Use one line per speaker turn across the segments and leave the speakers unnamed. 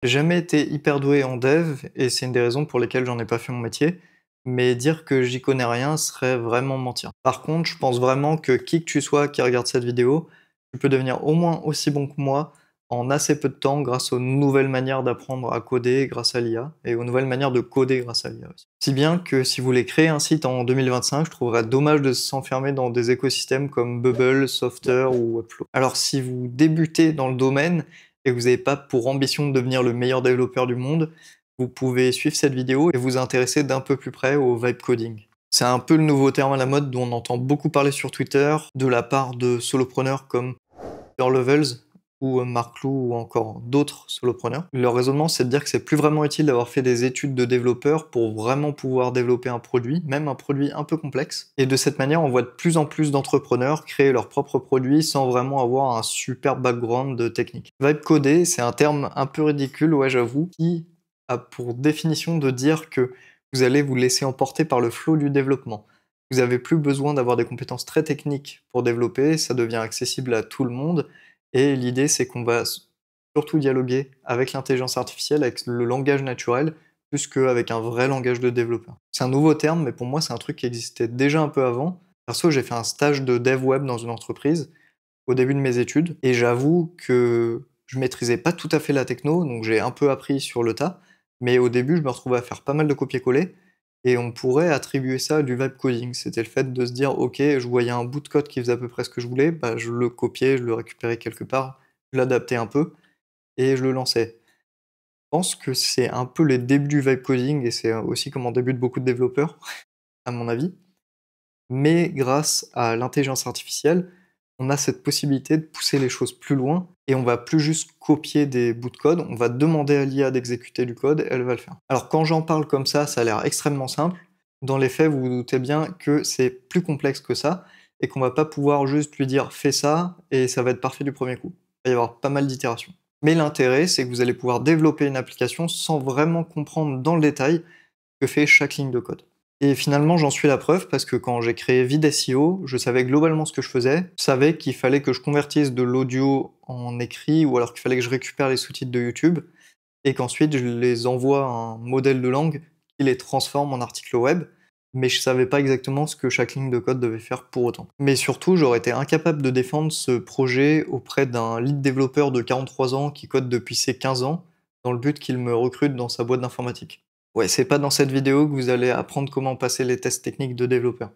J'ai jamais été hyper doué en dev et c'est une des raisons pour lesquelles j'en ai pas fait mon métier, mais dire que j'y connais rien serait vraiment mentir. Par contre, je pense vraiment que qui que tu sois qui regarde cette vidéo, tu peux devenir au moins aussi bon que moi en assez peu de temps grâce aux nouvelles manières d'apprendre à coder grâce à l'IA et aux nouvelles manières de coder grâce à l'IA aussi. Si bien que si vous voulez créer un site en 2025, je trouverais dommage de s'enfermer dans des écosystèmes comme Bubble, Softer ou Webflow. Alors si vous débutez dans le domaine et que vous n'avez pas pour ambition de devenir le meilleur développeur du monde, vous pouvez suivre cette vidéo et vous intéresser d'un peu plus près au vibe coding. C'est un peu le nouveau terme à la mode dont on entend beaucoup parler sur Twitter de la part de solopreneurs comme Peter Levels ou Mark Lou ou encore d'autres solopreneurs. Leur raisonnement, c'est de dire que c'est plus vraiment utile d'avoir fait des études de développeur pour vraiment pouvoir développer un produit, même un produit un peu complexe. Et de cette manière, on voit de plus en plus d'entrepreneurs créer leurs propres produits sans vraiment avoir un super background de technique. Vibe coder, c'est un terme un peu ridicule, ouais j'avoue, qui a pour définition de dire que vous allez vous laisser emporter par le flow du développement. Vous n'avez plus besoin d'avoir des compétences très techniques pour développer, ça devient accessible à tout le monde, et l'idée c'est qu'on va surtout dialoguer avec l'intelligence artificielle, avec le langage naturel, plus qu'avec un vrai langage de développeur. C'est un nouveau terme, mais pour moi c'est un truc qui existait déjà un peu avant. Perso, j'ai fait un stage de dev web dans une entreprise au début de mes études, et j'avoue que je maîtrisais pas tout à fait la techno, donc j'ai un peu appris sur le tas, mais au début je me retrouvais à faire pas mal de copier-coller, et on pourrait attribuer ça à du vibe coding. C'était le fait de se dire, ok, je voyais un bout de code qui faisait à peu près ce que je voulais, bah, je le copiais, je le récupérais quelque part, je l'adaptais un peu, et je le lançais. Je pense que c'est un peu les débuts du vibe coding, et c'est aussi comme on débute beaucoup de développeurs, à mon avis. Mais grâce à l'intelligence artificielle, on a cette possibilité de pousser les choses plus loin et on va plus juste copier des bouts de code, on va demander à l'IA d'exécuter du code et elle va le faire. Alors quand j'en parle comme ça a l'air extrêmement simple. Dans les faits, vous vous doutez bien que c'est plus complexe que ça et qu'on va pas pouvoir juste lui dire fais ça et ça va être parfait du premier coup. Il va y avoir pas mal d'itérations. Mais l'intérêt, c'est que vous allez pouvoir développer une application sans vraiment comprendre dans le détail ce que fait chaque ligne de code. Et finalement, j'en suis la preuve parce que quand j'ai créé Videsio, je savais globalement ce que je faisais. Je savais qu'il fallait que je convertisse de l'audio en écrit ou alors qu'il fallait que je récupère les sous-titres de YouTube et qu'ensuite je les envoie à un modèle de langue qui les transforme en articles web. Mais je savais pas exactement ce que chaque ligne de code devait faire pour autant. Mais surtout, j'aurais été incapable de défendre ce projet auprès d'un lead développeur de 43 ans qui code depuis ses 15 ans dans le but qu'il me recrute dans sa boîte d'informatique. Ouais, c'est pas dans cette vidéo que vous allez apprendre comment passer les tests techniques de développeur.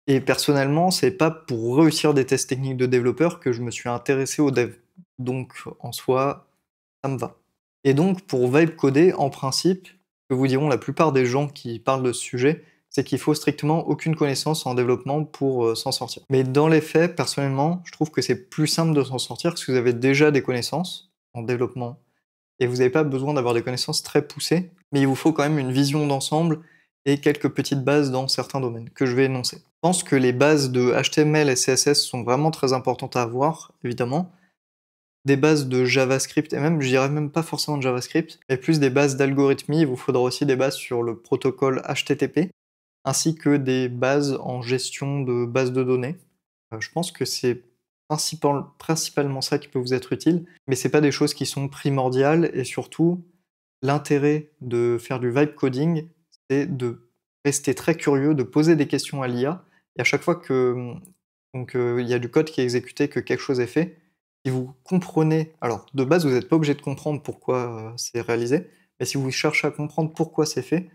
Et personnellement, c'est pas pour réussir des tests techniques de développeur que je me suis intéressé au dev. Donc, en soi, ça me va. Et donc, pour vibe coder, en principe, ce que vous diront la plupart des gens qui parlent de ce sujet, c'est qu'il faut strictement aucune connaissance en développement pour s'en sortir. Mais dans les faits, personnellement, je trouve que c'est plus simple de s'en sortir si vous avez déjà des connaissances en développement et vous n'avez pas besoin d'avoir des connaissances très poussées, mais il vous faut quand même une vision d'ensemble et quelques petites bases dans certains domaines que je vais énoncer. Je pense que les bases de HTML et CSS sont vraiment très importantes à avoir, évidemment. Des bases de JavaScript, et même, je dirais même pas forcément de JavaScript, mais plus des bases d'algorithmie, il vous faudra aussi des bases sur le protocole HTTP, ainsi que des bases en gestion de bases de données. Je pense que c'est principalement ça qui peut vous être utile, mais c'est pas des choses qui sont primordiales et surtout, l'intérêt de faire du vibe coding, c'est de rester très curieux, de poser des questions à l'IA et à chaque fois que, il y a du code qui est exécuté, que quelque chose est fait, si vous comprenez alors de base, vous n'êtes pas obligé de comprendre pourquoi, c'est réalisé, mais si vous cherchez à comprendre pourquoi c'est fait,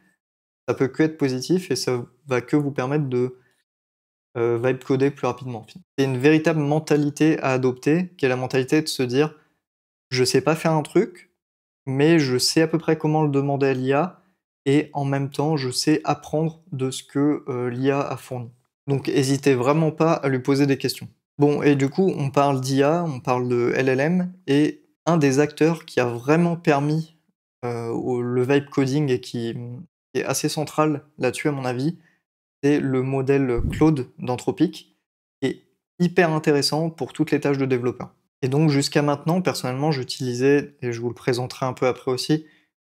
ça peut que être positif et ça va que vous permettre de vibe coder plus rapidement. C'est une véritable mentalité à adopter, qui est la mentalité de se dire: «Je sais pas faire un truc, mais je sais à peu près comment le demander à l'IA et en même temps, je sais apprendre de ce que, l'IA a fourni». Donc hésitez vraiment pas à lui poser des questions. Bon et du coup, on parle d'IA, on parle de LLM et un des acteurs qui a vraiment permis, au le vibe coding et qui est assez central là-dessus à mon avis, c'est le modèle Claude d'Anthropic, qui est hyper intéressant pour toutes les tâches de développeur. Et donc jusqu'à maintenant, personnellement, j'utilisais, et je vous le présenterai un peu après aussi,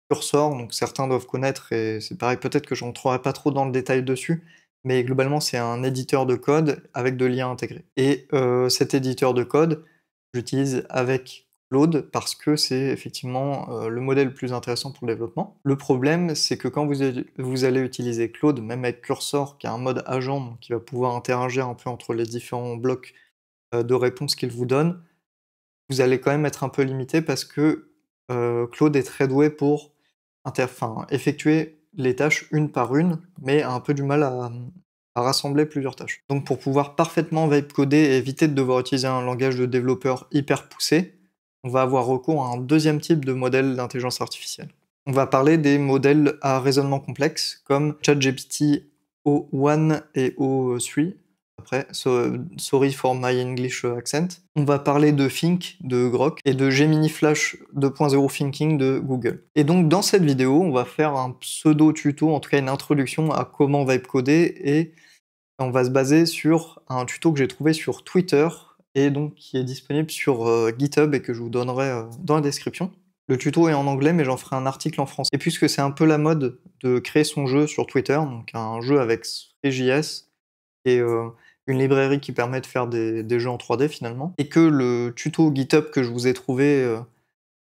Cursor, donc certains doivent connaître, et c'est pareil, peut-être que je rentrerai pas trop dans le détail dessus, mais globalement c'est un éditeur de code avec de l'IA intégré. Et cet éditeur de code, j'utilise avec Claude parce que c'est effectivement, le modèle le plus intéressant pour le développement. Le problème, c'est que quand vous allez utiliser Claude, même avec Cursor qui a un mode agent, donc qui va pouvoir interagir un peu entre les différents blocs, de réponses qu'il vous donne, vous allez quand même être un peu limité parce que, Claude est très doué pour effectuer les tâches une par une, mais a un peu du mal à rassembler plusieurs tâches. Donc pour pouvoir parfaitement vibe coder et éviter de devoir utiliser un langage de développeur hyper poussé, on va avoir recours à un deuxième type de modèle d'intelligence artificielle. On va parler des modèles à raisonnement complexe comme ChatGPT O1 et O3. Après, sorry for my English accent. On va parler de Think de Grok et de Gemini Flash 2.0 Thinking de Google. Et donc dans cette vidéo, on va faire un pseudo tuto, en tout cas une introduction à comment vibe coder, et on va se baser sur un tuto que j'ai trouvé sur Twitter et donc qui est disponible sur GitHub et que je vous donnerai dans la description. Le tuto est en anglais, mais j'en ferai un article en français. Et puisque c'est un peu la mode de créer son jeu sur Twitter, donc un jeu avec Three.js et une librairie qui permet de faire des jeux en 3D finalement, et que le tuto GitHub que je vous ai trouvé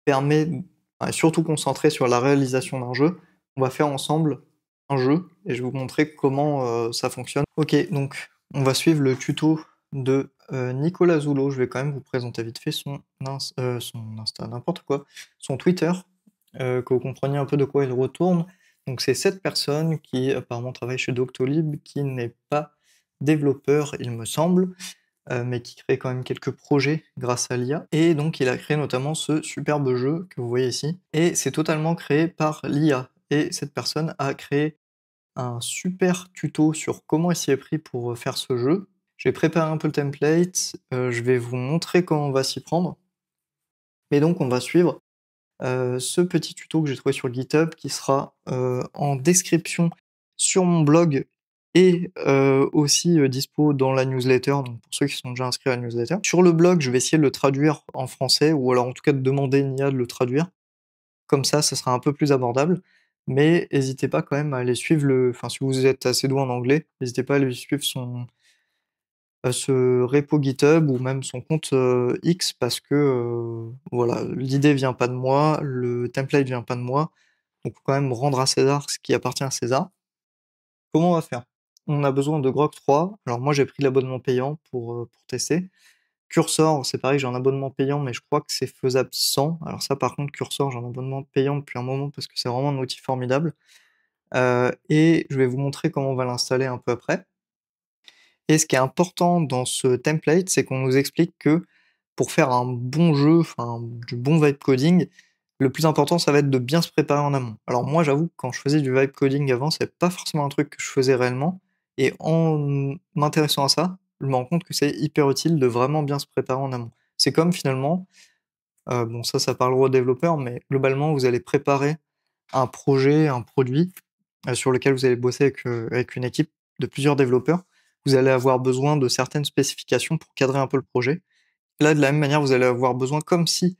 permet, est surtout concentré sur la réalisation d'un jeu, on va faire ensemble un jeu et je vais vous montrer comment ça fonctionne. Ok, donc on va suivre le tuto de Nicolas Zullo. Je vais quand même vous présenter vite fait son Insta, n'importe quoi, son Twitter, que vous compreniez un peu de quoi il retourne. Donc c'est cette personne qui apparemment travaille chez Doctolib, qui n'est pas développeur, il me semble, mais qui crée quand même quelques projets grâce à l'IA. Et donc il a créé notamment ce superbe jeu que vous voyez ici. Et c'est totalement créé par l'IA. Et cette personne a créé un super tuto sur comment il s'y est pris pour faire ce jeu. J'ai préparé un peu le template, je vais vous montrer comment on va s'y prendre. Et donc on va suivre ce petit tuto que j'ai trouvé sur GitHub qui sera en description sur mon blog et aussi dispo dans la newsletter, donc pour ceux qui sont déjà inscrits à la newsletter. Sur le blog, je vais essayer de le traduire en français ou alors en tout cas de demander à une IA de le traduire. Comme ça sera un peu plus abordable. Mais n'hésitez pas quand même à aller suivre si vous êtes assez doué en anglais, n'hésitez pas à aller suivre ce repo GitHub ou même son compte X parce que voilà, l'idée vient pas de moi, le template vient pas de moi, donc faut quand même rendre à César ce qui appartient à César. Comment on va faire? On a besoin de Grok 3. Alors moi j'ai pris l'abonnement payant pour tester. Cursor, c'est pareil, j'ai un abonnement payant, mais je crois que c'est faisable sans. Alors ça par contre, Cursor, j'ai un abonnement payant depuis un moment parce que c'est vraiment un outil formidable. Et je vais vous montrer comment on va l'installer un peu après. Et ce qui est important dans ce template, c'est qu'on nous explique que pour faire un bon jeu, enfin du bon vibe coding, le plus important, ça va être de bien se préparer en amont. Alors moi, j'avoue que quand je faisais du vibe coding avant, c'est pas forcément un truc que je faisais réellement. Et en m'intéressant à ça, je me rends compte que c'est hyper utile de vraiment bien se préparer en amont. C'est comme finalement, bon ça parlera aux développeurs, mais globalement, vous allez préparer un projet, un produit sur lequel vous allez bosser avec une équipe de plusieurs développeurs. Vous allez avoir besoin de certaines spécifications pour cadrer un peu le projet. Là, de la même manière, vous allez avoir besoin, comme si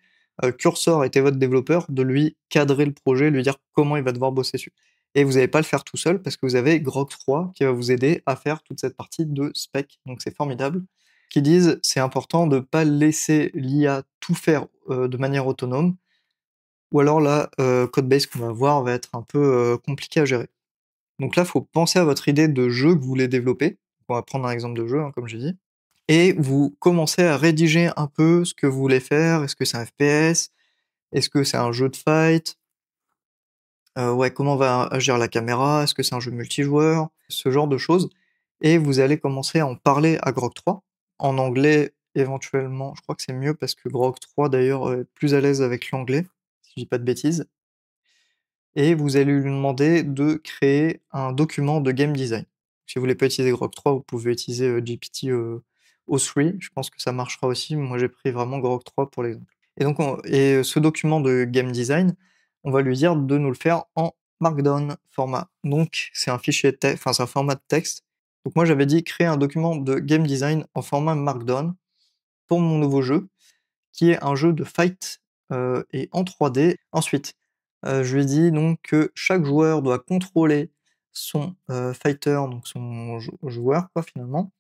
Cursor était votre développeur, de lui cadrer le projet, lui dire comment il va devoir bosser dessus. Et vous n'allez pas le faire tout seul parce que vous avez Grok 3 qui va vous aider à faire toute cette partie de spec. Donc c'est formidable. Qui disent c'est important de ne pas laisser l'IA tout faire de manière autonome, ou alors la codebase qu'on va voir va être un peu compliquée à gérer. Donc là, il faut penser à votre idée de jeu que vous voulez développer. On va prendre un exemple de jeu, hein, comme j'ai dit. Et vous commencez à rédiger un peu ce que vous voulez faire. Est-ce que c'est un FPS? Est-ce que c'est un jeu de fight? Ouais, comment va agir la caméra? Est-ce que c'est un jeu multijoueur? Ce genre de choses. Et vous allez commencer à en parler à Grok 3. En anglais, éventuellement, je crois que c'est mieux parce que Grok 3 d'ailleurs est plus à l'aise avec l'anglais, si je dis pas de bêtises. Et vous allez lui demander de créer un document de game design. Si vous voulez pas utiliser Grok 3, vous pouvez utiliser GPT O3, je pense que ça marchera aussi. Moi, j'ai pris vraiment Grok 3 pour l'exemple. Et donc, ce document de game design, on va lui dire de nous le faire en Markdown format. Donc, c'est un fichier enfin, c'est un format de texte. Donc, moi, j'avais dit créer un document de game design en format Markdown pour mon nouveau jeu, qui est un jeu de fight et en 3D. Ensuite, je lui ai dit donc que chaque joueur doit contrôler son fighter, donc son joueur quoi finalement,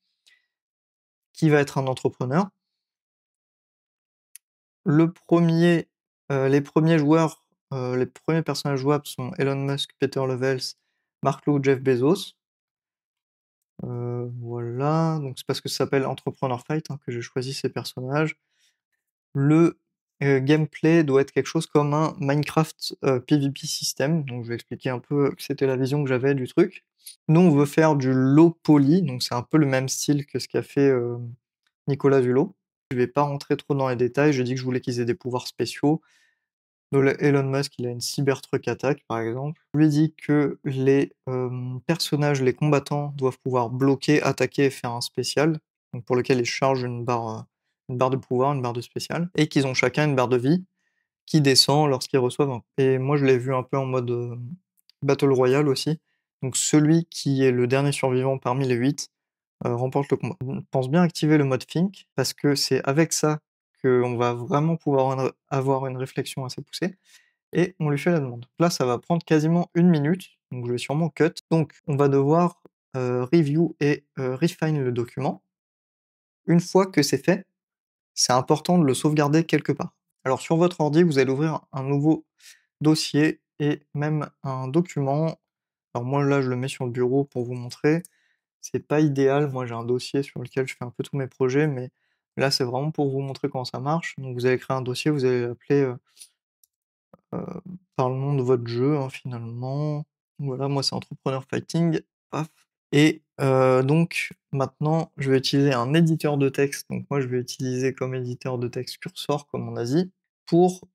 qui va être un entrepreneur. les premiers joueurs, les premiers personnages jouables sont Elon Musk, Peter Levels, Mark Lu, Jeff Bezos. Voilà, donc c'est parce que ça s'appelle Entrepreneur Fight, hein, que j'ai choisi ces personnages. Le, gameplay doit être quelque chose comme un Minecraft, PvP system, donc je vais expliquer un peu que c'était la vision que j'avais du truc. Nous, on veut faire du low poly, donc c'est un peu le même style que ce qu'a fait, Nicolas Hulot. Je vais pas rentrer trop dans les détails, j'ai dit que je voulais qu'ils aient des pouvoirs spéciaux. Elon Musk, il a une Cybertruck attack, par exemple. Je lui ai dit que les, personnages, les combattants doivent pouvoir bloquer, attaquer et faire un spécial, donc pour lequel ils chargent une barre de pouvoir, une barre de spécial, et qu'ils ont chacun une barre de vie qui descend lorsqu'ils reçoivent un et moi je l'ai vu un peu en mode, battle royale aussi. Donc celui qui est le dernier survivant parmi les 8 remporte le combat. On pense bien activer le mode Think parce que c'est avec ça qu'on va vraiment pouvoir avoir une réflexion assez poussée et on lui fait la demande. Là, ça va prendre quasiment 1 minute, donc je vais sûrement cut. Donc on va devoir, review et refine le document. Une fois que c'est fait, c'est important de le sauvegarder quelque part. Alors sur votre ordi, vous allez ouvrir un nouveau dossier et même un document. Alors moi là, je le mets sur le bureau pour vous montrer. C'est pas idéal, moi j'ai un dossier sur lequel je fais un peu tous mes projets, mais là c'est vraiment pour vous montrer comment ça marche. Donc vous allez créer un dossier, vous allez l'appeler, heu, par le nom de votre jeu, hein, finalement. Voilà, moi c'est Entrepreneur Fighting, paf et donc maintenant je vais utiliser un éditeur de texte. Donc moi je vais utiliser comme éditeur de texte Cursor, comme on a dit, pour,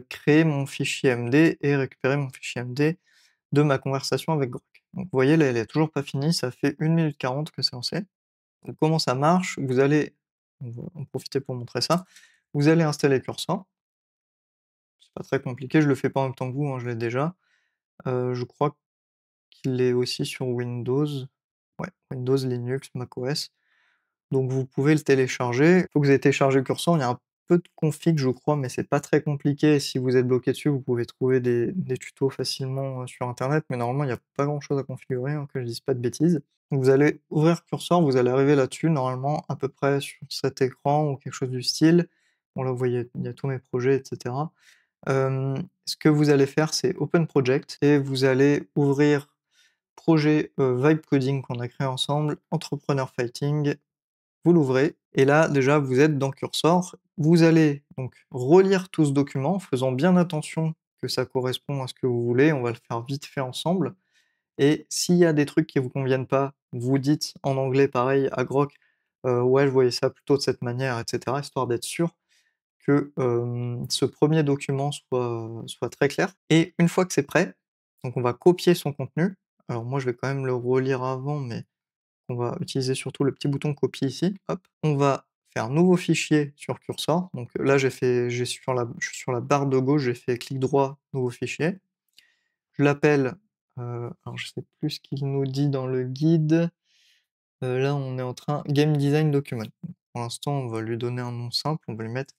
créer mon fichier MD et récupérer mon fichier MD de ma conversation avec Grok. Donc vous voyez là, elle est toujours pas finie, ça fait 1 minute 40 que c'est lancé. Donc comment ça marche? Vous allez on va en profiter pour montrer ça. Vous allez installer Cursor, c'est pas très compliqué, je le fais pas en même temps que vous, hein, je l'ai déjà. Je crois qu'il est aussi sur Windows. Ouais, Windows, Linux, macOS. Donc vous pouvez le télécharger. Il faut que vous ayez téléchargé Cursor, il y a un peu de config je crois, mais c'est pas très compliqué. Si vous êtes bloqué dessus, vous pouvez trouver des tutos facilement, sur internet, mais normalement il y a pas grand chose à configurer, hein, que je dise pas de bêtises. Donc vous allez ouvrir Cursor, vous allez arriver là-dessus, normalement à peu près sur cet écran ou quelque chose du style. Bon là vous voyez, il y a tous mes projets et cetera. Ce que vous allez faire, c'est Open Project et vous allez ouvrir projet, Vibe Coding qu'on a créé ensemble, Entrepreneur Fighting, vous l'ouvrez et là, déjà, vous êtes dans Cursor. Vous allez donc relire tout ce document en faisant bien attention que ça correspond à ce que vous voulez. On va le faire vite fait ensemble et s'il y a des trucs qui vous conviennent pas, vous dites en anglais pareil à Grok: «Ouais, je voyais ça plutôt de cette manière» et cetera, histoire d'être sûr que, ce premier document soit très clair et une fois que c'est prêt, donc on va copier son contenu. Alors moi, je vais quand même le relire avant, mais on va utiliser surtout le petit bouton copier ici, hop. On va faire un nouveau fichier sur Cursor, donc là je suis sur la barre de gauche, j'ai fait clic droit, nouveau fichier. Je l'appelle, alors je sais plus ce qu'il nous dit dans le guide, là on est en train game design document. Pour l'instant, on va lui donner un nom simple, on va lui mettre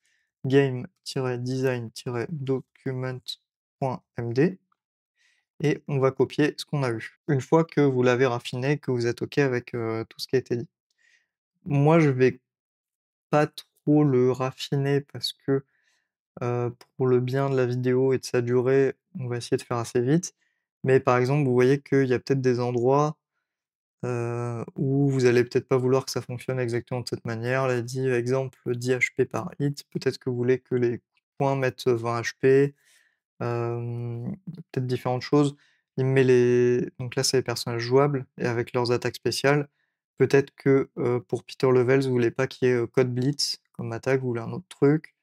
game-design-document.md et on va copier ce qu'on a eu. Une fois que vous l'avez raffiné, que vous êtes OK avec, tout ce qui a été dit. Moi, je vais pas trop le raffiner parce que, pour le bien de la vidéo et de sa durée, on va essayer de faire assez vite. Mais par exemple, vous voyez qu'il y a peut-être des endroits, où vous allez peut-être pas vouloir que ça fonctionne exactement de cette manière. Là, il dit exemple 10 HP par hit, peut-être que vous voulez que les coups de poing mettent 20 HP, il y a peut-être différentes choses. Il met les donc là, c'est les personnages jouables et avec leurs attaques spéciales. Peut-être que, pour Peter Levels, vous voulez pas qu'il y ait, Code Blitz comme attaque, vous voulez un autre truc.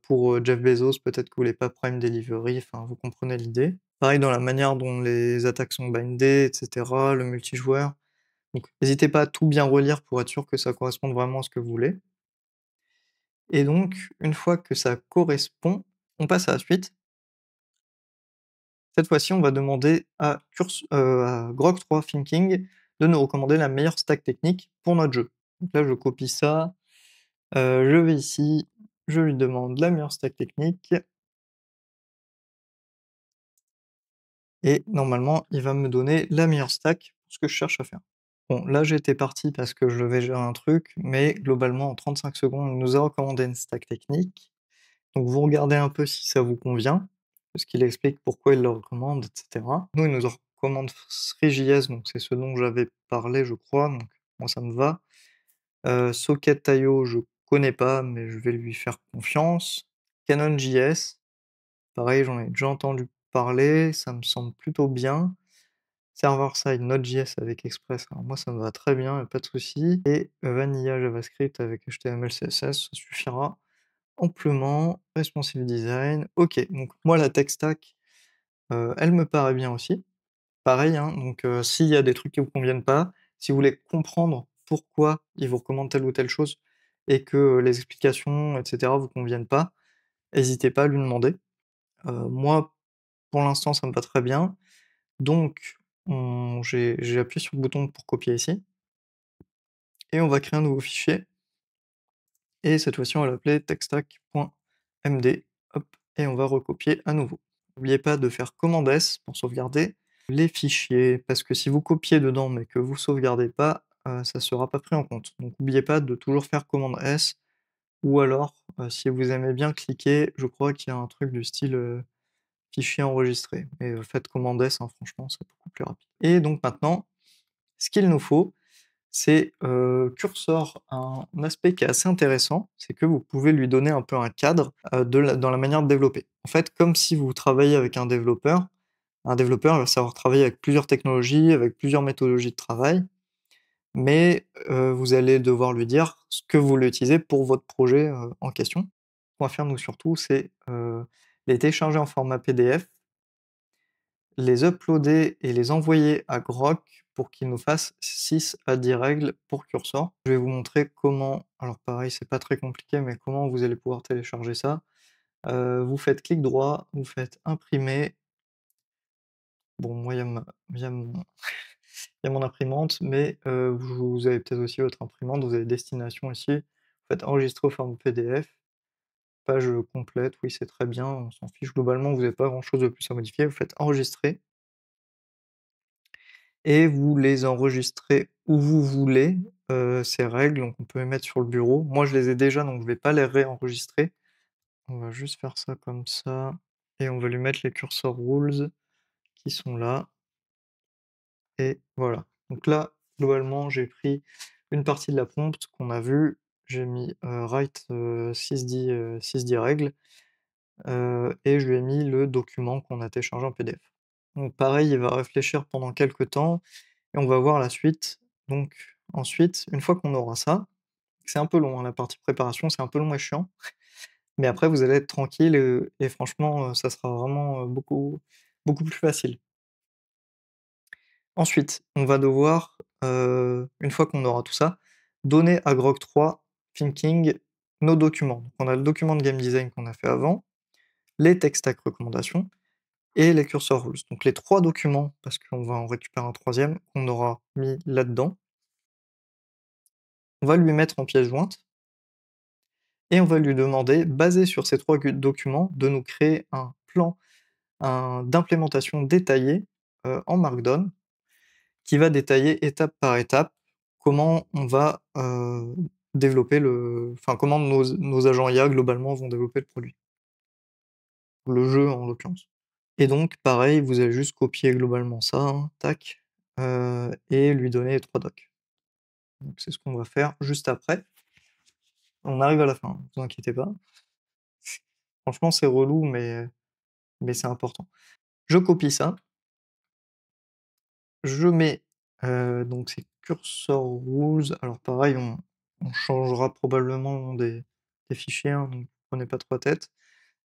Pour, Jeff Bezos, peut-être que vous voulez pas Prime Delivery, enfin, vous comprenez l'idée. Pareil dans la manière dont les attaques sont bindées et cetera, le multijoueur. Donc n'hésitez pas à tout bien relire pour être sûr que ça corresponde vraiment à ce que vous voulez et donc une fois que ça correspond, on passe à la suite. Cette fois-ci, on va demander à Grok 3 Thinking de nous recommander la meilleure stack technique pour notre jeu. Donc là, je copie ça, je vais ici, je lui demande la meilleure stack technique et normalement, il va me donner la meilleure stack pour ce que je cherche à faire. Bon, là, j'étais parti parce que je devais gérer un truc, mais globalement, en 35 secondes, il nous a recommandé une stack technique. Donc vous regardez un peu si ça vous convient, parce qu'il explique pourquoi il le recommande, et cetera. Nous, il nous en recommande Three.js, donc c'est ce dont j'avais parlé, je crois, donc moi ça me va. Socket.io, je connais pas, mais je vais lui faire confiance. Canon.js, pareil, j'en ai déjà entendu parler, ça me semble plutôt bien. Server-side Node.js avec Express, alors moi ça me va très bien, y a pas de souci. Et Vanilla JavaScript avec HTML, CSS, ça suffira amplement. Responsive design, OK, donc moi la tech stack, elle me paraît bien aussi. Pareil, hein, donc s'il y a des trucs qui vous conviennent pas, si vous voulez comprendre pourquoi ils vous recommandent telle ou telle chose et que, les explications et cetera vous conviennent pas, hésitez pas à lui demander. Moi, pour l'instant, ça me va très bien, donc j'ai appuyé sur le bouton pour copier ici et on va créer un nouveau fichier et cette fois-ci, on va l'appeler techstack.md, hop, et on va recopier à nouveau. N'oubliez pas de faire commande S pour sauvegarder les fichiers, parce que si vous copiez dedans mais que vous sauvegardez pas, ça sera pas pris en compte. Donc n'oubliez pas de toujours faire commande S ou alors, si vous aimez bien cliquer, je crois qu'il y a un truc du style, fichier enregistré, mais faites commande S, hein, franchement, c'est beaucoup plus rapide. Et donc maintenant, ce qu'il nous faut, c'est, Cursor a un aspect qui est assez intéressant, c'est que vous pouvez lui donner un peu un cadre, dans la manière de développer. En fait, comme si vous travaillez avec un développeur, il va savoir travailler avec plusieurs technologies, avec plusieurs méthodologies de travail, mais, vous allez devoir lui dire ce que vous voulez utiliser pour votre projet, en question. Ce qu'on va faire nous surtout, c'est, les télécharger en format PDF, les uploader et les envoyer à Grok pour qu'il nous fasse 6 à 10 règles pour Cursor. Je vais vous montrer comment, alors pareil, c'est pas très compliqué, mais comment vous allez pouvoir télécharger ça. Vous faites clic droit, vous faites imprimer. Bon, moi, il y a mon il y a mon imprimante, mais vous avez peut-être aussi votre imprimante, vous avez destination ici. Vous faites enregistrer au format PDF, page, complète, oui, c'est très bien, on s'en fiche globalement, vous n'avez pas grand-chose de plus à modifier. Vous faites enregistrer et vous les enregistrez où vous voulez, ces règles, donc on peut les mettre sur le bureau. Moi, je les ai déjà, donc je vais pas les réenregistrer. On va juste faire ça comme ça et on va lui mettre les cursor rules qui sont là et voilà. Donc là, globalement, j'ai pris une partie de la prompt qu'on a vue, j'ai mis, write, 6-10 règles, et je lui ai mis le document qu'on a téléchargé en PDF. Donc pareil, il va réfléchir pendant quelques temps et on va voir la suite. Donc ensuite, une fois qu'on aura ça, c'est un peu long, hein, la partie préparation, c'est un peu long et chiant, mais après vous allez être tranquille, et franchement, ça sera vraiment, beaucoup plus facile. Ensuite, on va devoir, une fois qu'on aura tout ça, donner à Grok 3 Thinking nos documents. Donc on a le document de game design qu'on a fait avant, les tech stack recommandations et les cursor rules. Donc les 3 documents, parce qu'on va en récupérer un troisième qu'on aura mis là-dedans. On va lui mettre en pièce jointe et on va lui demander, basé sur ces 3 documents, de nous créer un plan d'implémentation détaillé, en Markdown, qui va détailler étape par étape comment on va, développer comment nos agents IA globalement vont développer le produit. Le jeu en l'occurrence. Et donc pareil, vous allez juste copier globalement ça, hein, tac, et lui donner les 3 docs. Donc c'est ce qu'on va faire juste après. On arrive à la fin, vous inquiétez pas. Franchement, c'est relou, mais c'est important. Je copie ça, je mets, donc c'est cursor rules. Alors pareil, on changera probablement le nom des fichiers, hein, donc prenez pas trop la tête.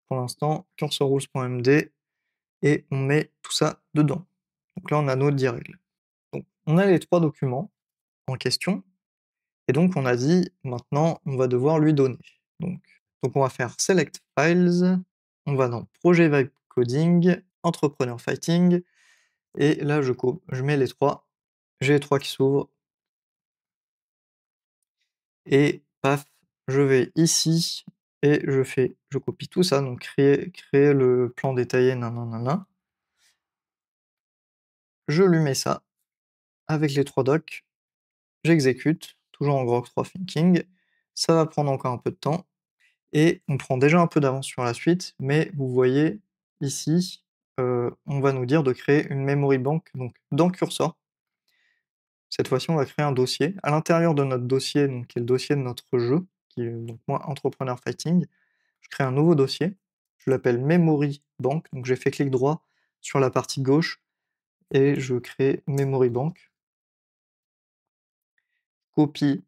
Pour l'instant, cursorrules.md et on met tout ça dedans. Donc là, on a nos 10 règles. Donc on a les 3 documents en question et donc on a dit: «Maintenant, on va devoir lui donner». Donc on va faire select files, on va dans projet vibe coding, entrepreneur fighting et là je mets les 3. J'ai les 3 qui s'ouvrent et paf, je vais ici et je copie tout ça, donc créer le plan détaillé nin. Je lui mets ça avec les 3 docs, j'exécute, toujours en grok 3 thinking, ça va prendre encore un peu de temps Et on prend déjà un peu d'avance sur la suite, mais vous voyez ici, on va nous dire de créer une memory bank, donc dans Cursor. Cette fois-ci, on va créer un dossier. À l'intérieur de notre dossier, donc qui est le dossier de notre jeu, qui est donc moi, Entrepreneur Fighting, je crée un nouveau dossier, je l'appelle Memory Bank, donc j'ai fait clic droit sur la partie gauche et je crée Memory Bank, copie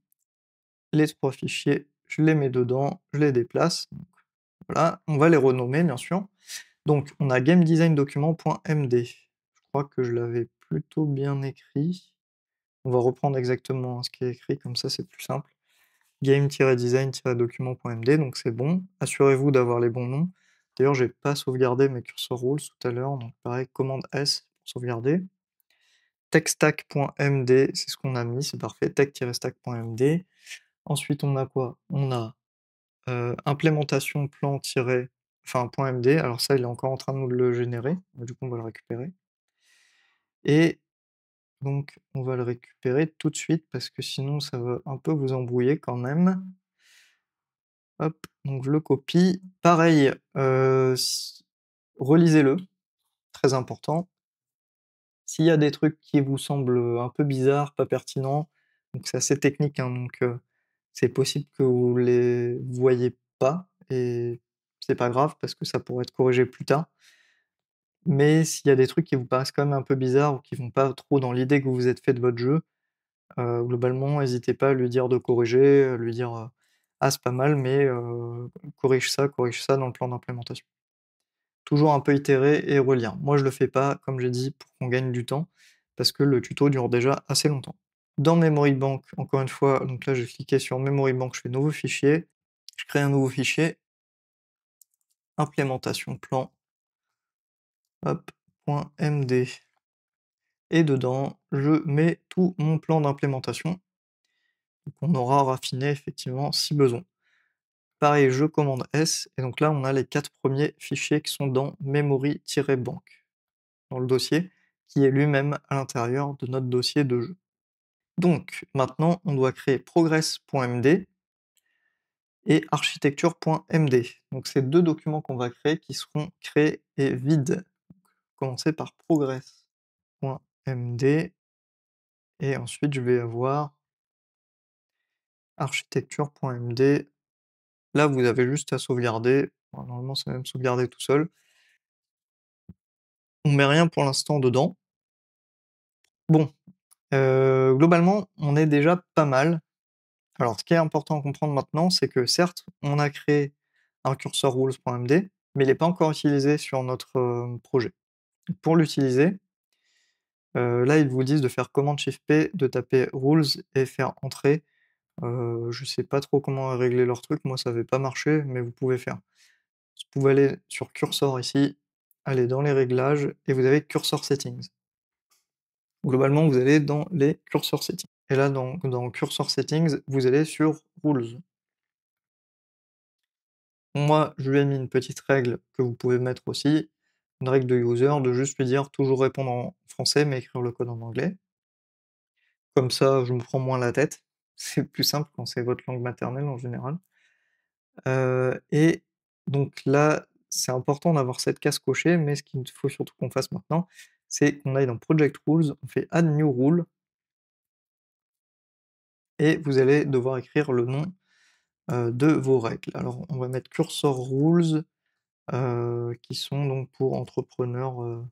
les 3 fichiers, je les mets dedans, je les déplace, donc voilà, on va les renommer bien sûr. Donc on a gameDesignDocument.md. Je crois que je l'avais plutôt bien écrit. On va reprendre exactement ce qui est écrit, comme ça c'est plus simple. Game-design-document.md, donc c'est bon. Assurez-vous d'avoir les bons noms. D'ailleurs, j'ai pas sauvegardé mes cursor rules tout à l'heure, donc pareil, commande S pour sauvegarder. Techstack.md, c'est ce qu'on a mis, c'est parfait. Tech-stack.md. Ensuite, on a quoi? On a implémentation plan- .md. Alors ça, il est encore en train de nous le générer, du coup, on va le récupérer. Et donc, on va le récupérer tout de suite parce que sinon, ça va un peu vous embrouiller quand même. Hop, donc je le copie. Pareil, relisez-le, très important. S'il y a des trucs qui vous semblent, un peu bizarres, pas pertinents, donc c'est assez technique, hein, donc c'est possible que vous les voyez pas et c'est pas grave parce que ça pourrait être corrigé plus tard. Mais s'il y a des trucs qui vous paraissent quand même un peu bizarres ou qui vont pas trop dans l'idée que vous vous êtes fait de votre jeu, globalement, hésitez pas à lui dire de corriger, lui dire, «Ah c'est pas mal mais corrige ça dans le plan d'implémentation». Toujours un peu itérer et relire. Moi je le fais pas, comme j'ai dit, pour qu'on gagne du temps, parce que le tuto dure déjà assez longtemps. Dans Memory Bank, encore une fois, donc là j'ai cliqué sur Memory Bank, je fais nouveau fichier, je crée un nouveau fichier, implémentation plan, hop, .md. Et dedans, je mets tout mon plan d'implémentation, qu'on aura raffiné effectivement si besoin. Pareil, je commande S, et donc là on a les 4 premiers fichiers qui sont dans memory-bank, dans le dossier, qui est lui-même à l'intérieur de notre dossier de jeu. Donc maintenant, on doit créer progress.md et architecture.md. Donc c'est 2 documents qu'on va créer qui seront créés et vides. Commencer par progress.md et ensuite je vais avoir architecture.md. Là, vous avez juste à sauvegarder. Bon, normalement, c'est même sauvegardé tout seul. On met rien pour l'instant dedans. Bon, globalement, on est déjà pas mal. Alors, ce qui est important à comprendre maintenant, c'est que certes, on a créé un cursor rules.md, mais il n'est pas encore utilisé sur notre projet. Pour l'utiliser, là, ils vous disent de faire commande Shift P, de taper rules et faire entrer. Je sais pas trop comment régler leur truc, moi ça avait pas marché, mais vous pouvez faire. Vous pouvez aller sur cursor ici, aller dans les réglages et vous avez cursor settings. Globalement, vous allez dans les cursor settings. Et là, dans cursor settings, vous allez sur rules. Moi, je lui ai mis une petite règle que vous pouvez mettre aussi, une règle de user, de juste lui dire toujours répondre en français, mais écrire le code en anglais. Comme ça, je me prends moins la tête. C'est plus simple quand c'est votre langue maternelle en général. Et donc là, c'est important d'avoir cette case cochée, mais ce qu'il faut surtout qu'on fasse maintenant, c'est qu'on aille dans Project Rules, on fait Add New Rule et vous allez devoir écrire le nom, de vos règles. Alors on va mettre Cursor Rules, qui sont donc pour Entrepreneur,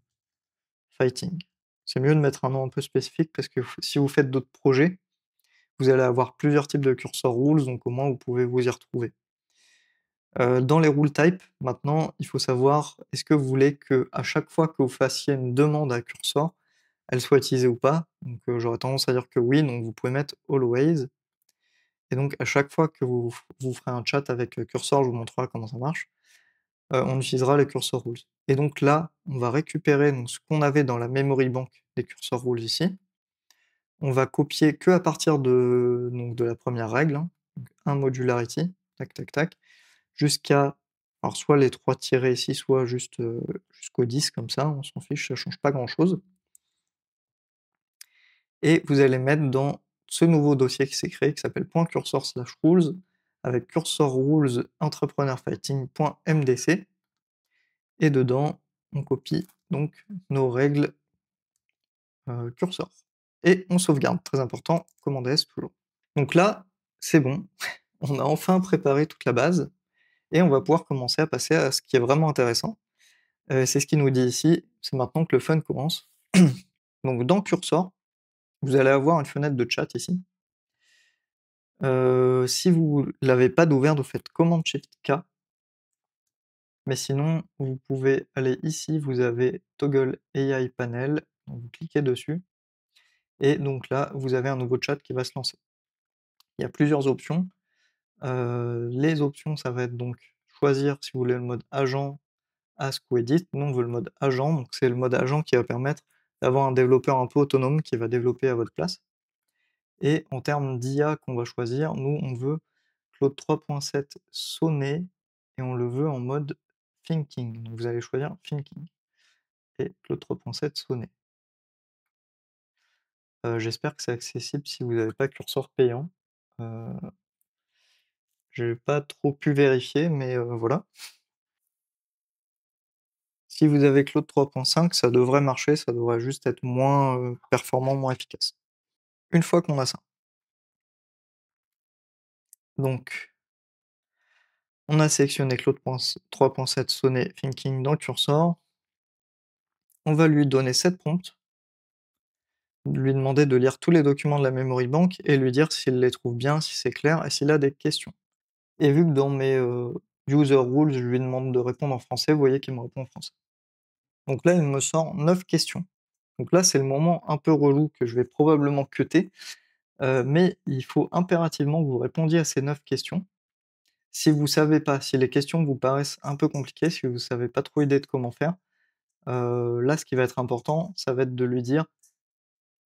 Fighting. C'est mieux de mettre un nom un peu spécifique parce que si vous faites d'autres projets, vous allez avoir plusieurs types de Cursor Rules, donc au moins vous pouvez vous y retrouver. Dans les rule types, maintenant, il faut savoir, est-ce que vous voulez qu'à chaque fois que vous fassiez une demande à cursor, elle soit utilisée ou pas? Donc, j'aurais tendance à dire que oui, donc vous pouvez mettre always et donc à chaque fois que vous ferez un chat avec, cursor, je vous montrerai comment ça marche, on utilisera les cursor rules et donc là, on va récupérer donc ce qu'on avait dans la memory bank des cursor rules ici. On va copier que à partir de la première règle, hein, donc un modularity, tac, tac, tac. Jusqu'à alors soit les 3 tirés ici, soit juste, jusqu'au 10 comme ça, on s'en fiche, ça change pas grand chose et vous allez mettre dans ce nouveau dossier qui s'est créé, qui s'appelle .cursor/rules, avec cursor rules entrepreneurfighting.mdc et dedans, on copie donc nos règles cursor. Et on sauvegarde, très important, commande S toujours. Donc là, c'est bon, on a enfin préparé toute la base et on va pouvoir commencer à passer à ce qui est vraiment intéressant. C'est ce qu'il nous dit ici, c'est maintenant que le fun commence. Donc dans cursor, vous allez avoir une fenêtre de chat ici. Si vous l'avez pas d'ouvert, vous faites commande shift K. Mais sinon, vous pouvez aller ici, vous avez Toggle AI Panel, donc vous cliquez dessus, et donc là, vous avez un nouveau chat qui va se lancer. Il y a plusieurs options. Les options, ça va être donc choisir si vous voulez le mode agent, ask ou edit. Nous, on veut le mode agent, donc c'est le mode agent qui va permettre d'avoir un développeur un peu autonome qui va développer à votre place. Et en termes d'IA qu'on va choisir, nous, on veut Claude 3.7 sonnet et on le veut en mode thinking. Donc vous allez choisir thinking et Claude 3.7 sonnet. J'espère que c'est accessible si vous n'avez pas curseur payant. J'ai pas trop pu vérifier, mais voilà. Si vous avez Claude 3.5, ça devrait marcher, ça devrait juste être moins performant, moins efficace. Une fois qu'on a ça, donc on a sélectionné Claude 3.7 sonnet thinking dans le cursor. On va lui donner 7 prompts, lui demander de lire tous les documents de la memory bank et lui dire s'il les trouve bien, si c'est clair et s'il a des questions. Et vu que dans mes user rules, je lui demande de répondre en français, vous voyez qu'il me répond en français. Donc là, il me sort 9 questions. Donc là, c'est le moment un peu relou que je vais probablement cutter, mais il faut impérativement que vous répondiez à ces 9 questions. Si vous savez pas, si les questions vous paraissent un peu compliquées, si vous savez pas trop idée de comment faire, là, ce qui va être important, ça va être de lui dire: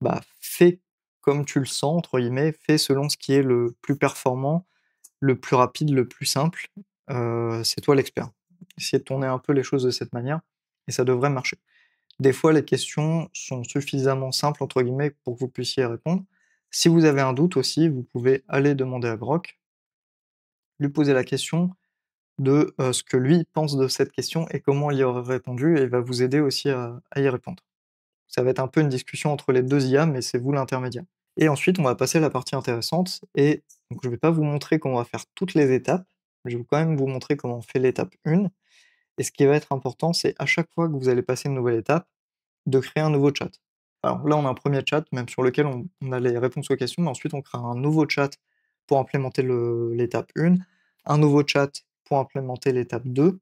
«Bah, fais comme tu le sens» entre guillemets, fais selon ce qui est le plus performant, le plus rapide, le plus simple, c'est toi l'expert. Essayez de tourner un peu les choses de cette manière et ça devrait marcher. Des fois, les questions sont suffisamment «simples» entre guillemets pour que vous puissiez y répondre. Si vous avez un doute aussi, vous pouvez aller demander à Grok, lui poser la question de, ce que lui pense de cette question et comment il y aurait répondu et il va vous aider aussi à y répondre. Ça va être un peu une discussion entre les 2 IA, mais c'est vous l'intermédiaire. Et ensuite, on va passer à la partie intéressante et donc je vais pas vous montrer comment on va faire toutes les étapes, mais je vais quand même vous montrer comment on fait l'étape 1 et ce qui va être important, c'est à chaque fois que vous allez passer une nouvelle étape, de créer un nouveau chat. Alors là, on a un premier chat, même sur lequel on a les réponses aux questions, mais ensuite on crée un nouveau chat pour implémenter l'étape 1, un nouveau chat pour implémenter l'étape 2,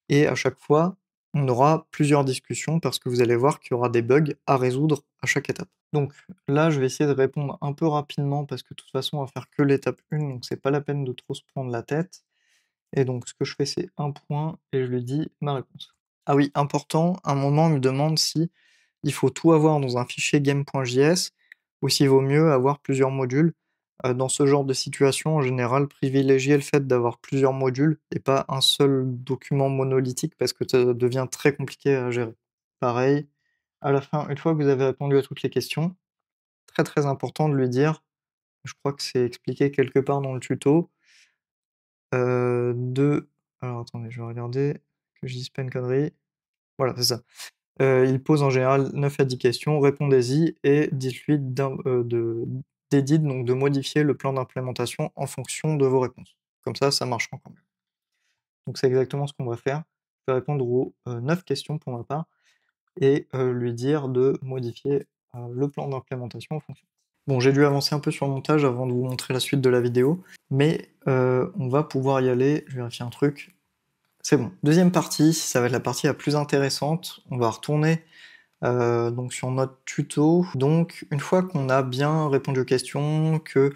et à chaque fois, on aura plusieurs discussions parce que vous allez voir qu'il y aura des bugs à résoudre à chaque étape. Donc là, je vais essayer de répondre un peu rapidement parce que de toute façon, on va faire que l'étape 1, donc c'est pas la peine de trop se prendre la tête. Et donc ce que je fais, c'est un point et je lui dis ma réponse. Ah oui, important, à un moment, il me demande si il faut tout avoir dans un fichier game.js ou s'il vaut mieux avoir plusieurs modules. Dans ce genre de situation, en général, privilégiez le fait d'avoir plusieurs modules et pas un seul document monolithique parce que ça devient très compliqué à gérer. Pareil, à la fin, une fois que vous avez répondu à toutes les questions, très très important de lui dire, je crois que c'est expliqué quelque part dans le tuto, de alors attendez, je vais regarder que je dise pas une connerie. Voilà, c'est ça. Il pose en général 9 à 10 questions, répondez-y et dites-lui d'edit, donc de modifier le plan d'implémentation en fonction de vos réponses. Comme ça marchera quand même. Donc c'est exactement ce qu'on va faire. Je vais répondre aux 9 questions pour ma part et lui dire de modifier le plan d'implémentation en fonction. Bon, j'ai dû avancer un peu sur le montage avant de vous montrer la suite de la vidéo, mais on va pouvoir y aller. Je vérifie un truc. C'est bon. Deuxième partie, ça va être la partie la plus intéressante. On va retourner donc sur notre tuto. Donc une fois qu'on a bien répondu aux questions, que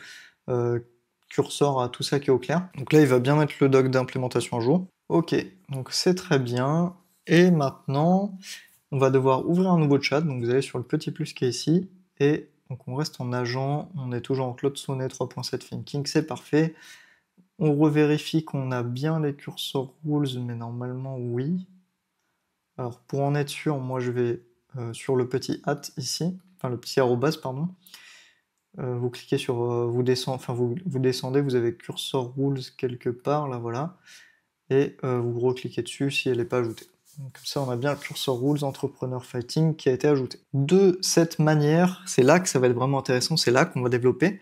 Cursor a tout ça qui est au clair, donc là il va bien mettre le doc d'implémentation à jour. Ok, donc c'est très bien. Et maintenant, on va devoir ouvrir un nouveau chat, donc vous allez sur le petit plus qui est ici, et donc on reste en agent, on est toujours en Claude Sonnet 3.7 Thinking, c'est parfait. On revérifie qu'on a bien les cursor rules, mais normalement oui. Alors pour en être sûr, moi je vais sur le petit at ici, enfin le petit arrobas, pardon, vous cliquez sur vous descendez, vous avez Cursor Rules quelque part, là voilà, et vous recliquez dessus si elle n'est pas ajoutée. Donc, comme ça, on a bien le Cursor Rules Entrepreneur Fighting qui a été ajouté. De cette manière, c'est là que ça va être vraiment intéressant, c'est là qu'on va développer.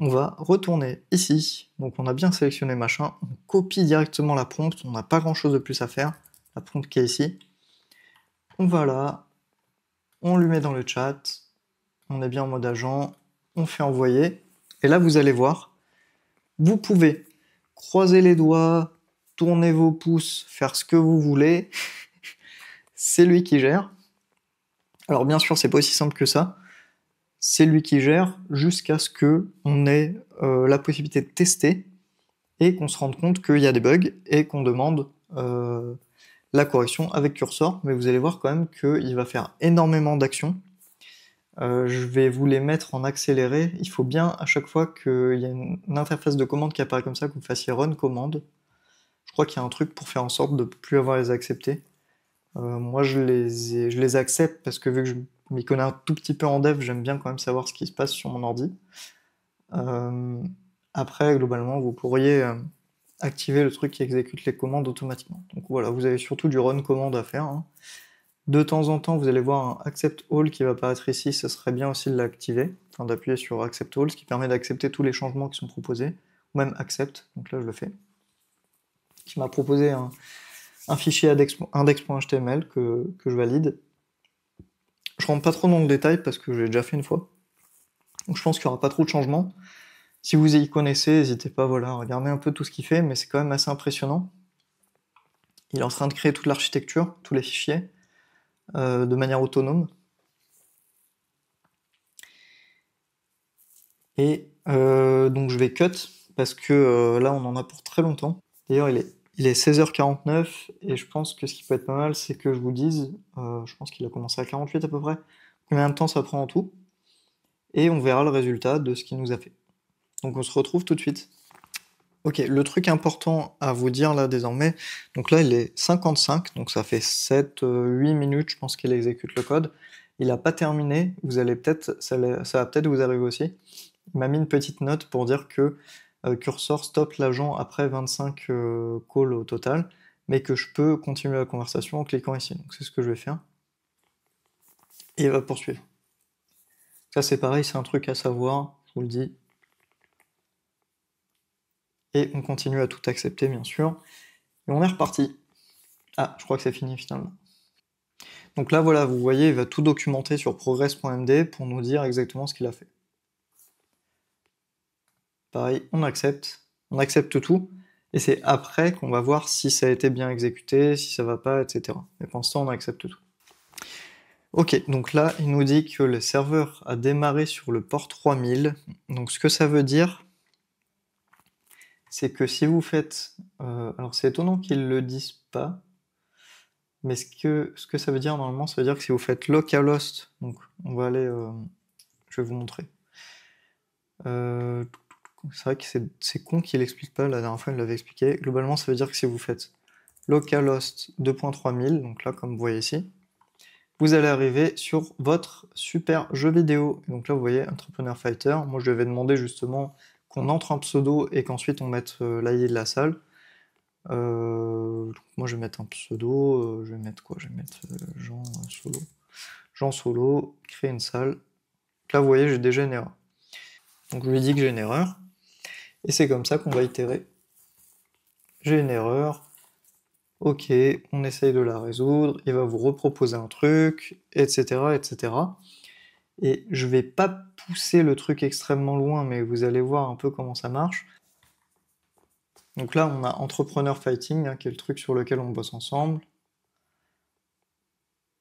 On va retourner ici, donc on a bien sélectionné machin, on copie directement la prompt, on n'a pas grand chose de plus à faire, la prompt qui est ici. On va là, on lui met dans le chat, on est bien en mode agent, on fait envoyer, et là vous allez voir, vous pouvez croiser les doigts, tourner vos pouces, faire ce que vous voulez, c'est lui qui gère. Alors bien sûr, c'est pas aussi simple que ça, c'est lui qui gère jusqu'à ce qu'on ait la possibilité de tester et qu'on se rende compte qu'il y a des bugs et qu'on demande la correction avec Cursor, mais vous allez voir quand même qu'il va faire énormément d'actions. Je vais vous les mettre en accéléré. Il faut bien à chaque fois qu'il y a une interface de commande qui apparaît comme ça, que vous fassiez run commande. Je crois qu'il y a un truc pour faire en sorte de ne plus avoir à les accepter. Moi je les accepte parce que vu que je m'y connais un tout petit peu en dev, j'aime bien quand même savoir ce qui se passe sur mon ordi. Après, globalement, vous pourriez activer le truc qui exécute les commandes automatiquement. Donc voilà, vous avez surtout du run commande à faire, hein. De temps en temps, vous allez voir un accept all qui va apparaître ici, ce serait bien aussi de l'activer, enfin d'appuyer sur accept all, ce qui permet d'accepter tous les changements qui sont proposés, ou même accept, donc là je le fais, qui m'a proposé un fichier index.html que je valide. Je rentre pas trop dans le détail parce que j'ai déjà fait une fois, donc je pense qu'il n'y aura pas trop de changements. Si vous y connaissez, n'hésitez pas voilà, à regarder un peu tout ce qu'il fait, mais c'est quand même assez impressionnant. Il est en train de créer toute l'architecture, tous les fichiers, de manière autonome. Et donc je vais cut, parce que là on en a pour très longtemps. D'ailleurs il est 16h49, et je pense que ce qui peut être pas mal, c'est que je vous dise, je pense qu'il a commencé à 48 à peu près, combien de temps ça prend en tout, et on verra le résultat de ce qu'il nous a fait. Donc on se retrouve tout de suite. Ok, le truc important à vous dire là désormais, donc là il est 55, donc ça fait 7-8 minutes je pense qu'il exécute le code. Il n'a pas terminé, vous allez peut-être, ça va peut-être vous arriver aussi. Il m'a mis une petite note pour dire que Cursor stoppe l'agent après 25 calls au total, mais que je peux continuer la conversation en cliquant ici. Donc c'est ce que je vais faire. Et il va poursuivre. Ça c'est pareil, c'est un truc à savoir, je vous le dis. Et on continue à tout accepter bien sûr. Et on est reparti. Ah, je crois que c'est fini finalement. Donc là voilà, vous voyez, il va tout documenter sur progress.md pour nous dire exactement ce qu'il a fait. Pareil, on accepte tout, et c'est après qu'on va voir si ça a été bien exécuté, si ça va pas, etc. Mais pour l'instant, on accepte tout. Ok, donc là, il nous dit que le serveur a démarré sur le port 3000. Donc ce que ça veut dire, c'est que si vous faites... alors c'est étonnant qu'ils le disent pas, mais ce que ça veut dire normalement, ça veut dire que si vous faites localhost, donc on va aller... je vais vous montrer. C'est vrai que c'est con qu'il explique pas, la dernière fois il l'avait expliqué. Globalement, ça veut dire que si vous faites localhost 2.3000, donc là comme vous voyez ici, vous allez arriver sur votre super jeu vidéo. Donc là vous voyez Entrepreneur Fighter, moi je lui avais demandé justement qu'on entre un pseudo et qu'ensuite on mette l'ID de la salle. Moi je vais mettre un pseudo, je vais mettre quoi? Je vais mettre Jean Solo. Jean Solo, créer une salle. Donc là vous voyez j'ai déjà une erreur. Donc je lui ai dit que j'ai une erreur. Et c'est comme ça qu'on va itérer. J'ai une erreur, ok, on essaye de la résoudre, il va vous reproposer un truc, etc., etc. Et je vais pas pousser le truc extrêmement loin, mais vous allez voir un peu comment ça marche. Donc là, on a Entrepreneur Fighting, hein, qui est le truc sur lequel on bosse ensemble.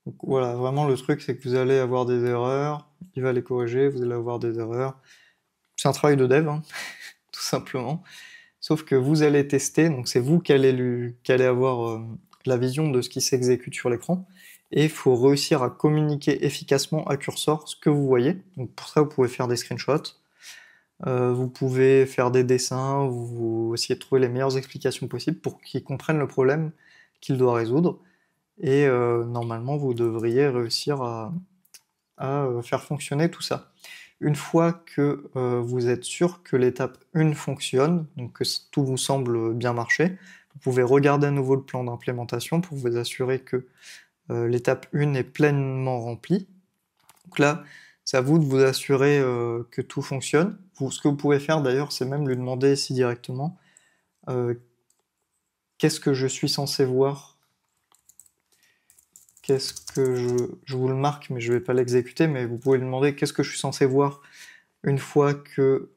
Donc voilà, vraiment le truc, c'est que vous allez avoir des erreurs, il va les corriger, vous allez avoir des erreurs. C'est un travail de dev, hein, tout simplement. Sauf que vous allez tester, donc c'est vous qui allez avoir la vision de ce qui s'exécute sur l'écran, et il faut réussir à communiquer efficacement à Cursor ce que vous voyez. Donc pour ça, vous pouvez faire des screenshots, vous pouvez faire des dessins, vous essayez de trouver les meilleures explications possibles pour qu'il comprenne le problème qu'il doit résoudre, et normalement, vous devriez réussir à faire fonctionner tout ça. Une fois que vous êtes sûr que l'étape 1 fonctionne, donc que tout vous semble bien marcher, vous pouvez regarder à nouveau le plan d'implémentation pour vous assurer que l'étape 1 est pleinement remplie. Donc là, c'est à vous de vous assurer que tout fonctionne. Ce que vous pouvez faire d'ailleurs, c'est même lui demander ici directement euh, qu'est-ce que je suis censé voir. Qu'est-ce que je vous le marque, mais je vais pas l'exécuter, mais vous pouvez lui demander qu'est-ce que je suis censé voir une fois que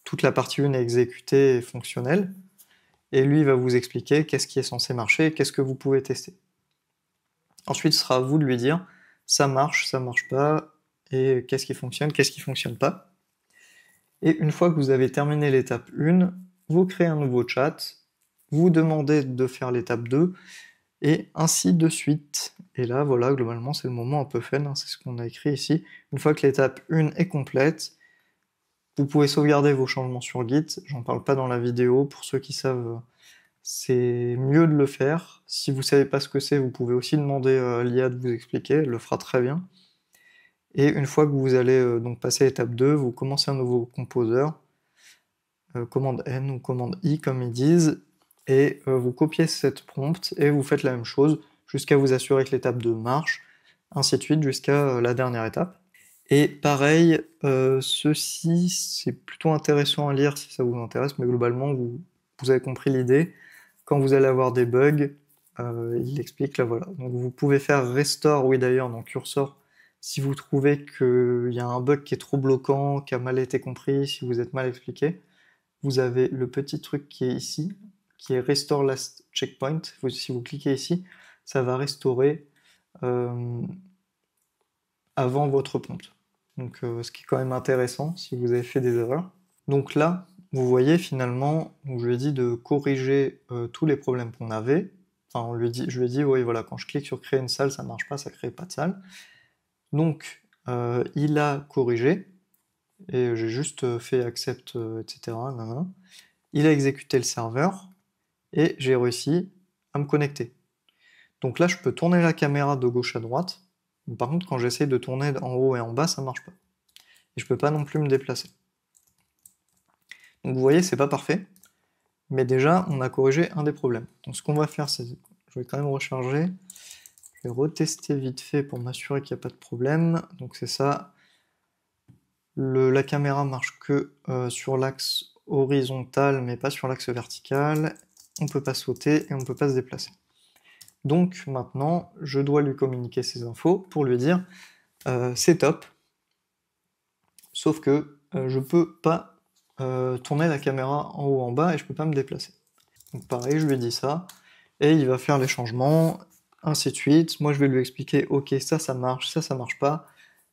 toute la partie 1 est exécutée et fonctionnelle. Et lui, il va vous expliquer qu'est-ce qui est censé marcher et qu'est-ce que vous pouvez tester. Ensuite, ce sera à vous de lui dire ça marche pas, et qu'est-ce qui fonctionne pas. Et une fois que vous avez terminé l'étape 1, vous créez un nouveau chat, vous demandez de faire l'étape 2, et ainsi de suite. Et là, voilà, globalement, c'est le moment un peu fun, hein, c'est ce qu'on a écrit ici. Une fois que l'étape 1 est complète, vous pouvez sauvegarder vos changements sur Git, j'en parle pas dans la vidéo, pour ceux qui savent, c'est mieux de le faire. Si vous savez pas ce que c'est, vous pouvez aussi demander à l'IA de vous expliquer, elle le fera très bien. Et une fois que vous allez donc passer à l'étape 2, vous commencez un nouveau composer, commande N ou commande I comme ils disent, et vous copiez cette prompt et vous faites la même chose jusqu'à vous assurer que l'étape 2 marche, ainsi de suite jusqu'à la dernière étape. Et pareil, ceci c'est plutôt intéressant à lire si ça vous intéresse, mais globalement vous avez compris l'idée. Quand vous allez avoir des bugs, il explique là voilà. Donc vous pouvez faire restore, oui d'ailleurs dans cursor, si vous trouvez qu'il y a un bug qui est trop bloquant, qui a mal été compris, si vous êtes mal expliqué. Vous avez le petit truc qui est ici, qui est restore last checkpoint. Si vous cliquez ici, ça va restaurer avant votre prompt. Donc ce qui est quand même intéressant si vous avez fait des erreurs. Donc là, vous voyez finalement, je lui ai dit de corriger tous les problèmes qu'on avait. Enfin, je lui ai dit, oui, voilà, quand je clique sur créer une salle, ça marche pas, ça crée pas de salle. Donc, il a corrigé, et j'ai juste fait accept, etc. Nanana. Il a exécuté le serveur, et j'ai réussi à me connecter. Donc là, je peux tourner la caméra de gauche à droite. Par contre, quand j'essaye de tourner en haut et en bas, ça marche pas. Et je peux pas non plus me déplacer. Donc vous voyez, c'est pas parfait, mais déjà, on a corrigé un des problèmes. Donc ce qu'on va faire, c'est... Je vais quand même recharger. Je vais retester vite fait pour m'assurer qu'il n'y a pas de problème. Donc c'est ça. La caméra marche que sur l'axe horizontal, mais pas sur l'axe vertical. On peut pas sauter et on peut pas se déplacer. Donc maintenant, je dois lui communiquer ces infos pour lui dire c'est top, sauf que je peux pas tourner la caméra en haut en bas et je peux pas me déplacer. Donc pareil, je lui dis ça, et il va faire les changements, ainsi de suite. Moi je vais lui expliquer, ok, ça marche, ça marche pas.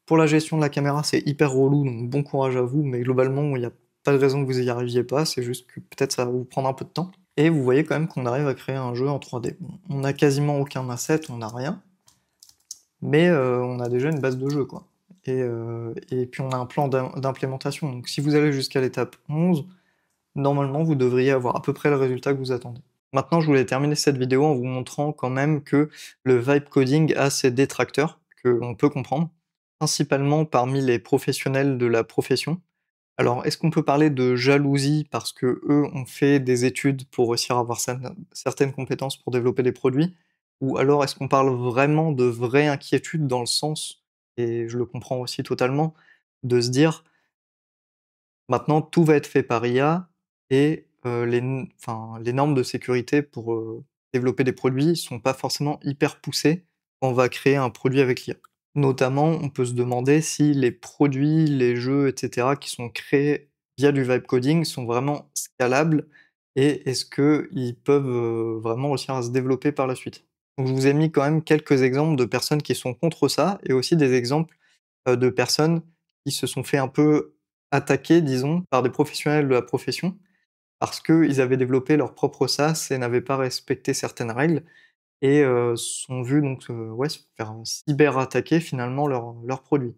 Pour la gestion de la caméra, c'est hyper relou, donc bon courage à vous, mais globalement, il n'y a pas de raison que vous y arriviez pas, c'est juste que peut-être ça va vous prendre un peu de temps. Et vous voyez quand même qu'on arrive à créer un jeu en 3D. Bon, on n'a quasiment aucun asset, on n'a rien, mais on a déjà une base de jeu, quoi. Et puis on a un plan d'implémentation, donc si vous allez jusqu'à l'étape 11, normalement vous devriez avoir à peu près le résultat que vous attendez. Maintenant, je voulais terminer cette vidéo en vous montrant quand même que le vibe coding a ses détracteurs, que l'on peut comprendre, principalement parmi les professionnels de la profession. Alors, est-ce qu'on peut parler de jalousie parce que eux ont fait des études pour réussir à avoir certaines compétences pour développer des produits? Ou alors est-ce qu'on parle vraiment de vraie inquiétude dans le sens, et je le comprends aussi totalement, de se dire maintenant tout va être fait par IA et les normes de sécurité pour, développer des produits sont pas forcément hyper poussées quand on va créer un produit avec l'IA. Notamment, on peut se demander si les produits, les jeux, et cetera, qui sont créés via du vibe coding sont vraiment scalables, et est-ce qu'ils peuvent, vraiment réussir à se développer par la suite? Donc je vous ai mis quand même quelques exemples de personnes qui sont contre ça, et aussi des exemples, de personnes qui se sont fait un peu attaquer, disons, par des professionnels de la profession, parce qu'ils avaient développé leur propre SaaS et n'avaient pas respecté certaines règles, et sont vus donc, ouais, se faire cyberattaquer finalement leurs produits.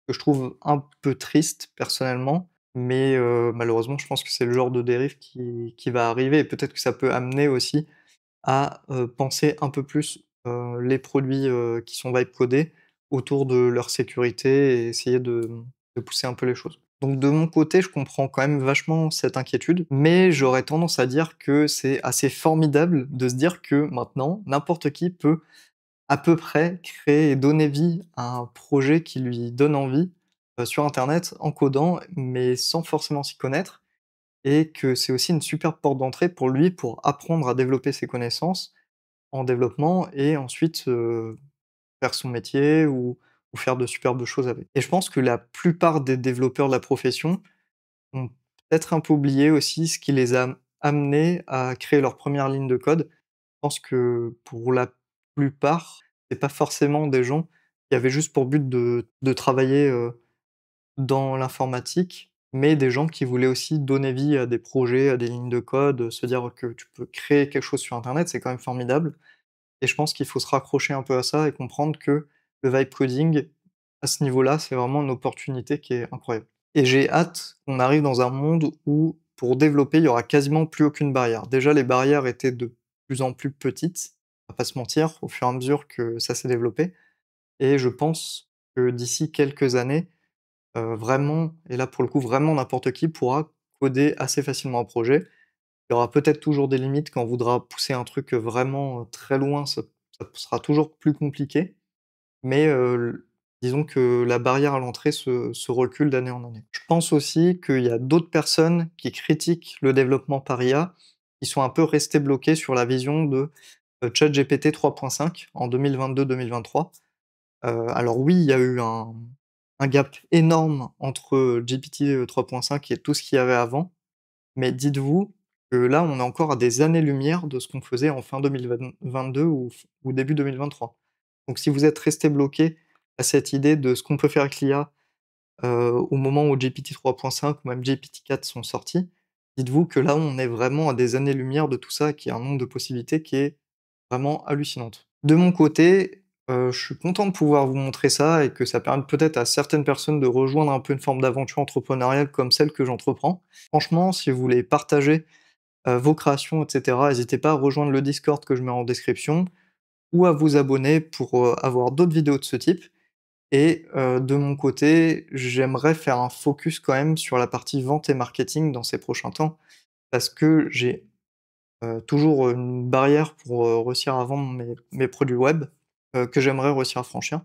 Que je trouve un peu triste personnellement, mais malheureusement je pense que c'est le genre de dérive qui va arriver, et peut-être que ça peut amener aussi à penser un peu plus les produits qui sont vibe codés autour de leur sécurité et essayer de pousser un peu les choses. Donc de mon côté, je comprends quand même vachement cette inquiétude, mais j'aurais tendance à dire que c'est assez formidable de se dire que maintenant, n'importe qui peut à peu près créer et donner vie à un projet qui lui donne envie, sur internet en codant, mais sans forcément s'y connaître et que c'est aussi une super porte d'entrée pour lui pour apprendre à développer ses connaissances en développement et ensuite, faire son métier ou faire de superbes choses avec. Et je pense que la plupart des développeurs de la profession ont peut-être un peu oublié aussi ce qui les a amenés à créer leur première ligne de code. Je pense que pour la plupart, c'est pas forcément des gens qui avaient juste pour but de travailler, dans l'informatique, mais des gens qui voulaient aussi donner vie à des projets, à des lignes de code, se dire que tu peux créer quelque chose sur internet, c'est quand même formidable. Et je pense qu'il faut se raccrocher un peu à ça et comprendre que le vibe coding, à ce niveau-là, c'est vraiment une opportunité qui est incroyable. Et j'ai hâte qu'on arrive dans un monde où, pour développer, il y aura quasiment plus aucune barrière. Déjà, les barrières étaient de plus en plus petites, on va pas se mentir, au fur et à mesure que ça s'est développé. Et je pense que d'ici quelques années, vraiment, et là pour le coup, vraiment n'importe qui pourra coder assez facilement un projet. Il y aura peut-être toujours des limites quand on voudra pousser un truc, vraiment, très loin, ça sera toujours plus compliqué, mais disons que la barrière à l'entrée se recule d'année en année. Je pense aussi qu'il y a d'autres personnes qui critiquent le développement par IA, qui sont un peu restés bloqués sur la vision de, ChatGPT 3.5 en 2022-2023. Alors oui, il y a eu un gap énorme entre, GPT, 3.5 et tout ce qu'il y avait avant, mais dites-vous que là, on est encore à des années-lumière de ce qu'on faisait en fin 2022 ou début 2023. Donc si vous êtes resté bloqué à cette idée de ce qu'on peut faire avec l'IA, au moment où GPT 3.5 ou même GPT 4 sont sortis, dites-vous que là, on est vraiment à des années-lumière de tout ça, qu'il y a un nombre de possibilités qui est vraiment hallucinante. De mon côté, je suis content de pouvoir vous montrer ça et que ça permette peut-être à certaines personnes de rejoindre un peu une forme d'aventure entrepreneuriale comme celle que j'entreprends. Franchement, si vous voulez partager, vos créations et cetera, n'hésitez pas à rejoindre le Discord que je mets en description ou à vous abonner pour, avoir d'autres vidéos de ce type et de mon côté, j'aimerais faire un focus quand même sur la partie vente et marketing dans ces prochains temps parce que j'ai toujours, une barrière pour, réussir à vendre mes produits web, que j'aimerais réussir à franchir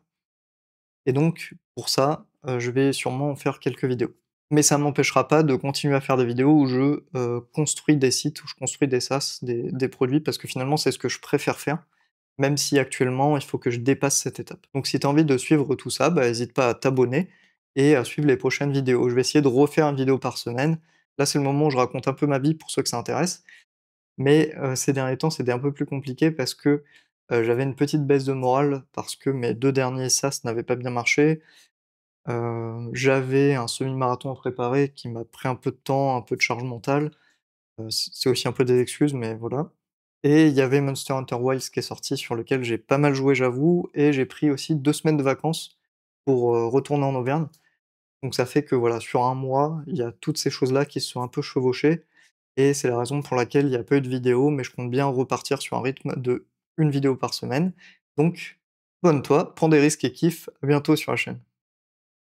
et donc pour ça, je vais sûrement en faire quelques vidéos. Mais ça ne m'empêchera pas de continuer à faire des vidéos où je, construis des sites, où je construis des SaaS, des produits parce que finalement c'est ce que je préfère faire, même si actuellement il faut que je dépasse cette étape. Donc si tu as envie de suivre tout ça, bah, hésite pas à t'abonner et à suivre les prochaines vidéos. Je vais essayer de refaire une vidéo par semaine. Là, c'est le moment où je raconte un peu ma vie pour ceux que ça intéresse. Mais ces derniers temps, c'était un peu plus compliqué parce que, j'avais une petite baisse de morale parce que mes 2 derniers sas n'avaient pas bien marché. J'avais un semi-marathon à préparer qui m'a pris un peu de temps, un peu de charge mentale. C'est aussi un peu des excuses, mais voilà. Et il y avait Monster Hunter Wilds qui est sorti sur lequel j'ai pas mal joué, j'avoue, et j'ai pris aussi 2 semaines de vacances pour, retourner en Auvergne. Donc ça fait que voilà, sur un mois, il y a toutes ces choses-là qui se sont un peu chevauchées et c'est la raison pour laquelle il y a pas eu de vidéo, mais je compte bien repartir sur un rythme de une vidéo par semaine. Donc, abonne-toi, prends des risques et kiffe, à bientôt sur la chaîne.